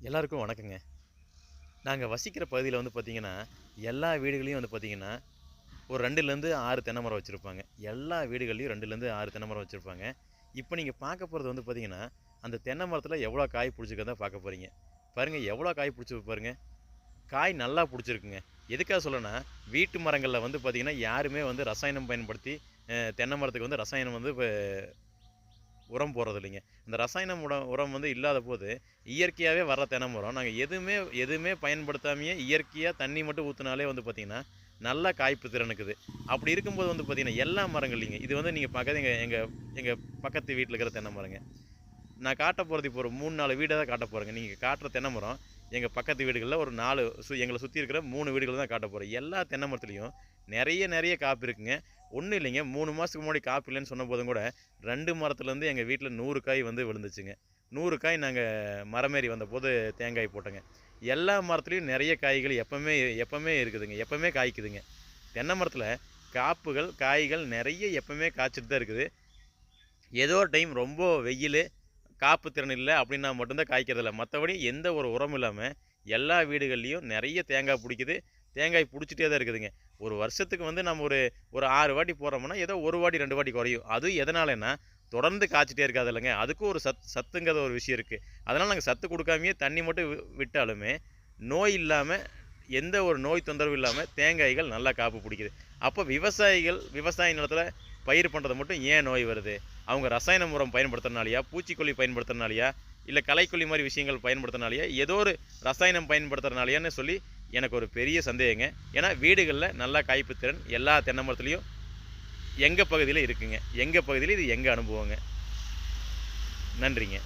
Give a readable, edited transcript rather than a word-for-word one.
எல்லாருக்கும் வணக்கங்க. நாங்க வசிக்கிற பகுதியில வந்து பார்த்தீங்கன்னா, எல்லா வீடுகள்லயும் வந்து பார்த்தீங்கன்னா, ஒரு 2லேருந்து 6 தென்னை மரம் வச்சிருப்பாங்க. எல்லா வீடுகள்லயும் 2லேருந்து 6 தென்னை மரம் வச்சிருப்பாங்க. இப்ப நீங்க பார்க்க போறது வந்து பார்த்தீங்கன்னா, அந்த தென்னை மரத்தில எவ்வளோ காய் புடிச்சிருக்கிறத பார்க்க போறீங்க. பாருங்க எவ்வளோ காய் புடிச்சிருக்கு பாருங்க. காய் நல்லா புடிச்சிருக்குங்க. எதுக்காக சொல்றேன்னா, வீட்டு மரங்கள்ல வந்து பார்த்தீங்கன்னா, யாருமே வந்து ரசாயனம் பயன்படுத்தி தென்னை மரத்துக்கு வந்து ரசாயனம் வந்து உரம் போடுறதில்லைங்க. இந்த ரசாயனம் உரம் வந்து இல்லாதபோது, இயற்கையாவே வர்ற தென்னை மரம், நாங்க எதுவுமே எதுவுமே பயன்படுத்தாமயே இயற்கையா தண்ணி மட்டும் ஊத்துனாலே வந்து பார்த்தீங்கன்னா, நல்ல காய்ப்பு திறன் இருக்குது. அப்படி இருக்கும்போது வந்து பார்த்தீங்கன்னா, எல்லா மரங்கள்லைங்க இது வந்து நீங்க பார்க்கறது எங்க எங்க எங்க பக்கத்து வீட்ல இருக்கிற தென்னை மரங்க. நான் காட்டப் போறது இப்போ ஒரு 3, 4 வீட தான் காட்டப் போறேங்க. நீங்க காட்டுற தென்னை மரம், எங்க பக்கத்து வீடுகள்ல ஒரு 4 எங்கள சுத்தி இருக்கிற 3 வீடுகள தான் காட்டப் போறேன். எல்லா தென்னை மரத்துலயும் நெறைய காப்பு இருக்குங்க. ஒண்ணும் இல்லைங்க. 3 மாசத்துக்கு முன்னாடி காப்பு இல்லன்னு சொன்னபோதும் கூட, 2 மரத்துலருந்து எங்க வீட்ல 100 காய் வந்து விழுந்துச்சுங்க. 100 காய் நாங்க மரமேறி வந்தபோது தேங்காய் போட்டோங்க. எல்லா மரத்துலயும் நெறைய காய்கள் எப்பவுமே எப்பவுமே இருக்குதுங்க. எப்பவுமே காய்க்குதுங்க. தென்னை மரத்துல காப்புகள், காய்கள் நெறைய எப்பவுமே காய்ச்சிட்டு தான் இருக்குது. ஏதோ ஒரு டைம் ரொம்ப வெயிலு, காப்பு திறன் இல்ல அப்டின்னா மட்டும் தான் காய்க்கிறதில்ல. மத்தபடி எந்த ஒரு உரமும் இல்லாம, எல்லா வீடுகள்லயும் நெறைய தேங்காய் புடிக்குது. தேங்காய் புடிச்சிட்டே தான் இருக்குதுங்க. ஒரு வருஷத்துக்கு வந்து நம்ம ஒரு ஒரு 6 வாட்டி போடுறோம்னா, ஏதோ 1 வாட்டி, 2 வாட்டி குறையும். அதுவும் எதனாலன்னா, தொடர்ந்து காய்ச்சிட்டே இருக்காதுல்லங்க. அதுக்கும் ஒரு சத்துங்கிற ஒரு விஷயம் இருக்கு. அதனால நாங்க சத்து குடுக்காமயே தண்ணி மட்டும் விட்டாலுமே, நோய் இல்லாம, எந்த ஒரு நோய் தொந்தரவும் இல்லாம தேங்காய்கள் நல்லா காப்பு புடிக்குது. அப்ப விவசாய நிலத்தில பயிர் பண்றது மட்டும் ஏன் நோய் வருது? அவங்க ரசாயன உரம் பயன்படுத்துறனாலயா? பூச்சிக்கொல்லி பயன்படுத்துறனாலயா? இல்ல களைக்கொல்லி மாரி விஷயங்கள் பயன்படுத்துறனாலயா? ஏதோ ஒரு ரசாயனம் பயன்படுத்துறனாலயான்னு சொல்லி எனக்கு ஒரு பெரிய சந்தேகங்க. ஏன்னா வீடுகள்ல நல்லா காய்ப்பு திறன் எல்லா தென்னை மரத்துலயும் எங்க பகுதியில இருக்குங்க. எங்க பகுதியில இது எங்க அனுபவங்க. நன்றிங்க.